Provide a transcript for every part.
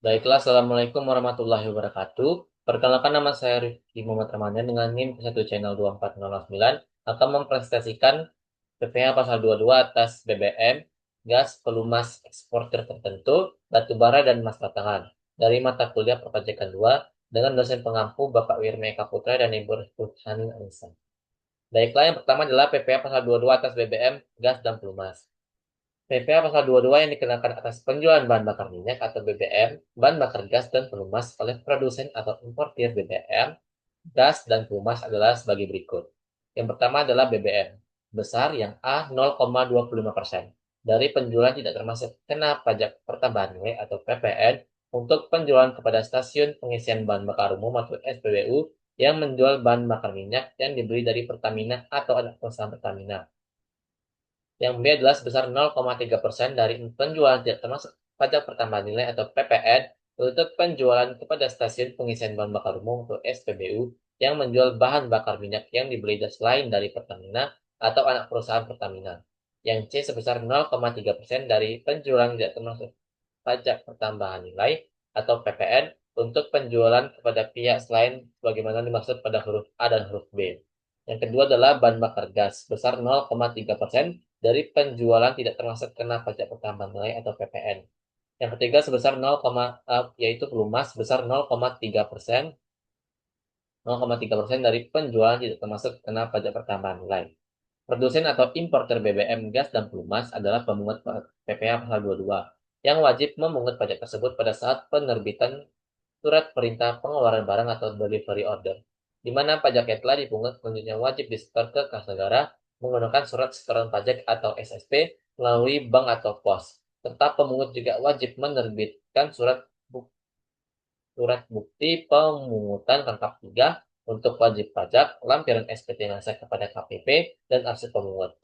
Baiklah, Assalamualaikum warahmatullahi wabarakatuh. Perkenalkan, nama saya Rifki Muhammad Ramadan dengan NIM 1 Channel 24009 akan mempresentasikan PPh Pasal 22 atas BBM, gas, pelumas, eksportir tertentu, batubara, dan emas batangan dari mata kuliah Perpajakan 2 dengan dosen pengampu Bapak Wirme Eka Putra dan Ibu Ruthani Anissa. Baiklah, yang pertama adalah PPh Pasal 22 atas BBM, gas, dan pelumas. PPh Pasal 22 yang dikenakan atas penjualan bahan bakar minyak atau BBM, bahan bakar gas dan pelumas oleh produsen atau importir BBM, gas dan pelumas adalah sebagai berikut. Yang pertama adalah BBM. Besar yang A 0,25% dari penjualan tidak termasuk kena pajak pertambahan nilai atau PPN untuk penjualan kepada stasiun pengisian bahan bakar umum atau SPBU yang menjual bahan bakar minyak yang dibeli dari Pertamina atau anak perusahaan Pertamina. Yang B adalah sebesar 0,3% dari penjualan tidak termasuk pajak pertambahan nilai atau PPN untuk penjualan kepada stasiun pengisian bahan bakar umum atau SPBU yang menjual bahan bakar minyak yang dibeli selain dari Pertamina atau anak perusahaan Pertamina. Yang C sebesar 0,3% dari penjualan tidak termasuk pajak pertambahan nilai atau PPN untuk penjualan kepada pihak selain sebagaimana dimaksud pada huruf A dan huruf B. Yang kedua adalah bahan bakar gas sebesar 0,3% dari penjualan tidak termasuk kena pajak pertambahan nilai atau PPN. Yang ketiga sebesar 0, yaitu pelumas sebesar 0,3%, 0,3% dari penjualan tidak termasuk kena pajak pertambahan nilai. Produsen atau importer BBM, gas, dan pelumas adalah pemungut PPh pasal 22 yang wajib memungut pajak tersebut pada saat penerbitan surat perintah pengeluaran barang atau delivery order, di mana pajak yang telah dipungut selanjutnya wajib disetor ke kas negara menggunakan surat setoran pajak atau SSP melalui bank atau pos, serta pemungut juga wajib menerbitkan surat bukti pemungutan lengkap 3 untuk wajib pajak, lampiran SPT masa kepada KPP, dan arsip pemungut.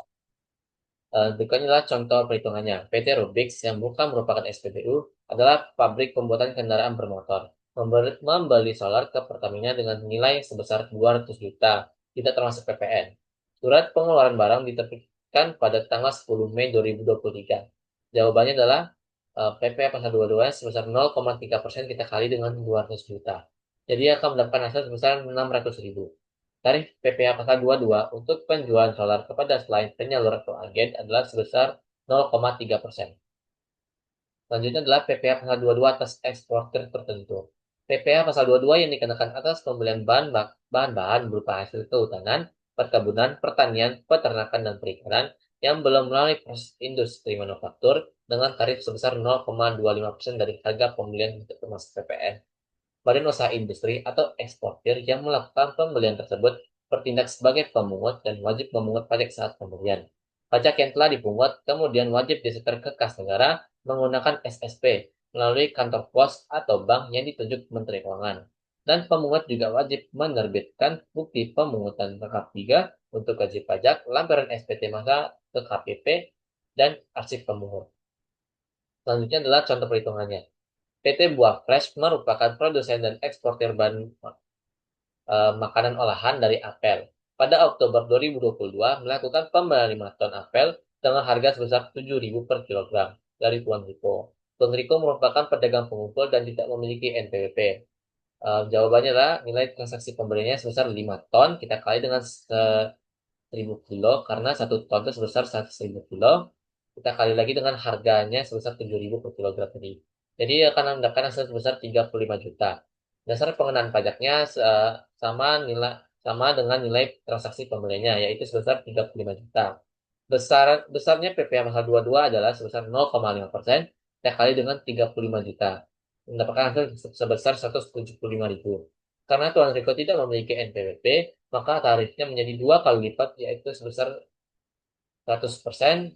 Berikutnya adalah contoh perhitungannya. PT Rubix yang bukan merupakan SPBU adalah pabrik pembuatan kendaraan bermotor. Membeli solar ke Pertamina dengan nilai sebesar 200 juta, tidak termasuk PPN. Surat pengeluaran barang diterbitkan pada tanggal 10 Mei 2023. Jawabannya adalah PP pasal 22 sebesar 0,3% kita kali dengan 200 juta. Jadi akan mendapatkan hasil sebesar 600 ribu. Tarif PPh pasal 22 untuk penjualan solar kepada selain penyalur atau agen adalah sebesar 0,3%. Selanjutnya adalah PPh pasal 22 atas eksportir tertentu. PPh pasal 22 yang dikenakan atas pembelian bahan-bahan berupa hasil kehutanan, perkebunan, pertanian, peternakan, dan perikanan yang belum melalui proses industri manufaktur dengan tarif sebesar 0,25% dari harga pembelian untuk termasuk PPN. Badan Usaha Industri atau eksportir yang melakukan pembelian tersebut bertindak sebagai pemungut dan wajib memungut pajak saat pembelian. Pajak yang telah dipungut kemudian wajib disetor ke kas negara menggunakan SSP melalui kantor pos atau bank yang ditunjuk Menteri Keuangan. Dan pemungut juga wajib menerbitkan bukti pemungutan lengkap 3 untuk wajib pajak, lampiran SPT masa ke KPP, dan arsip pemungut. Selanjutnya adalah contoh perhitungannya. PT Buah Fresh merupakan produsen dan eksportir bahan makanan olahan dari apel. Pada Oktober 2022 melakukan pembelian 5 ton apel dengan harga sebesar 7.000 per kilogram dari Tuan Riko. Tuan Riko merupakan pedagang pengumpul dan tidak memiliki NPWP. Jawabannya adalah nilai transaksi pembeliannya sebesar 5 ton, kita kali dengan 1.000 kilo, karena 1 ton itu sebesar 100.000 kilo. Kita kali lagi dengan harganya sebesar 7.000 per kilogram tadi. Jadi akan mendapatkan hasil sebesar 35 juta. Dasar pengenaan pajaknya sama dengan nilai transaksi pembeliannya, yaitu sebesar 35 juta. Besarnya PPh pasal 22 adalah sebesar 0,5%, kita kali dengan 35 juta. Mendapatkan hasil sebesar 175.000. Karena Tuan Riko tidak memiliki NPWP, maka tarifnya menjadi 2 kali lipat, yaitu sebesar 100%,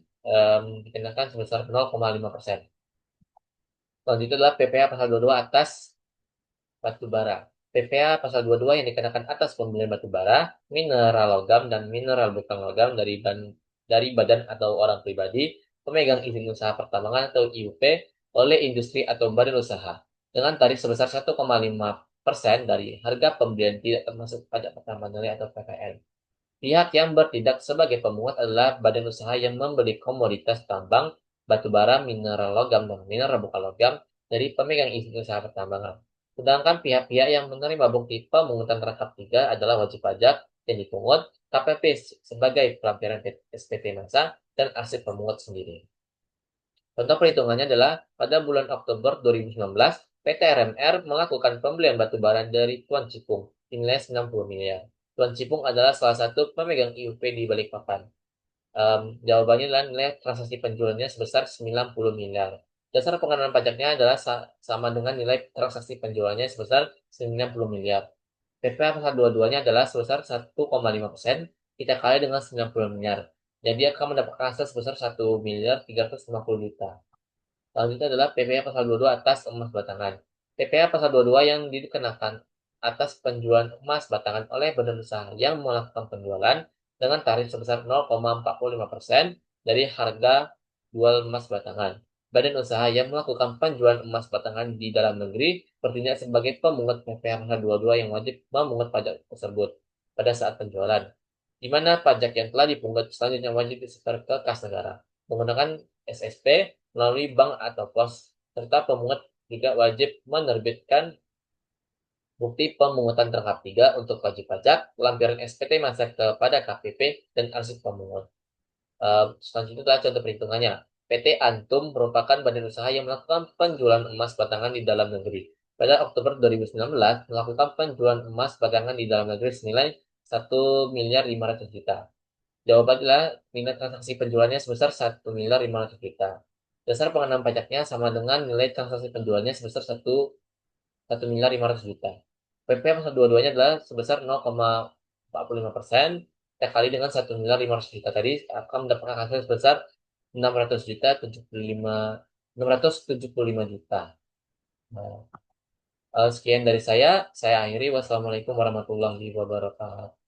dikenakan sebesar 0,5%. Selanjutnya adalah PPh pasal 22 atas batu bara. PPh pasal 22 yang dikenakan atas pembelian batu bara, mineral logam, dan mineral bukan logam dari badan atau orang pribadi, pemegang izin usaha pertambangan atau IUP, oleh industri atau badan usaha, dengan tarif sebesar 1,5% dari harga pembelian tidak termasuk pajak pertambahan nilai atau PPN. Pihak yang bertindak sebagai pemungut adalah badan usaha yang membeli komoditas tambang, batu bara, mineral logam, dan mineral bukan logam dari pemegang izin usaha pertambangan. Sedangkan pihak-pihak yang menerima bukti pemungutan terhadap 3 adalah wajib pajak yang dipungut, KPP sebagai pelampiran SPT masa, dan arsip pemungut sendiri. Contoh perhitungannya adalah pada bulan Oktober 2019, PT RMR melakukan pembelian batu bara dari Tuan Cipung nilai 90 miliar. Tuan Cipung adalah salah satu pemegang IUP di Balikpapan. Jawabannya adalah nilai transaksi penjualannya sebesar 90 miliar. Dasar pengenaan pajaknya adalah sama dengan nilai transaksi penjualannya sebesar 90 miliar. PPh pasal 22-nya adalah sebesar 1,5% kita kali dengan 90 miliar. Jadi akan mendapatkan hasil sebesar 1.350.000.000. Selanjutnya adalah PPh pasal 22 atas emas batangan. PPh pasal 22 yang dikenakan atas penjualan emas batangan oleh badan usaha yang melakukan penjualan dengan tarif sebesar 0,45% dari harga jual emas batangan. Badan usaha yang melakukan penjualan emas batangan di dalam negeri bertindak sebagai pemungut PPh pasal 22 yang wajib memungut pajak tersebut pada saat penjualan, di mana pajak yang telah dipungut selanjutnya wajib disetor ke kas negara menggunakan SSP melalui bank atau pos, serta pemungut juga wajib menerbitkan bukti pemungutan terhadap 3 untuk wajib pajak, lampiran SPT masa kepada KPP, dan arsip pemungut. Selanjutnya adalah contoh perhitungannya. PT Antum merupakan badan usaha yang melakukan penjualan emas batangan di dalam negeri. Pada Oktober 2019, melakukan penjualan emas batangan di dalam negeri senilai 1.500.000.000. Jawaban adalah nilai transaksi penjualannya sebesar 1.500.000.000. Dasar pengenaan pajaknya sama dengan nilai transaksi penjualannya sebesar 1.500.000.000. PP pasal dua-duanya adalah sebesar 0,45%. Kita kali dengan 1.500.000.000 tadi akan mendapatkan hasil sebesar 600 juta 675 juta. Nah, sekian dari saya akhiri. Wassalamualaikum warahmatullahi wabarakatuh.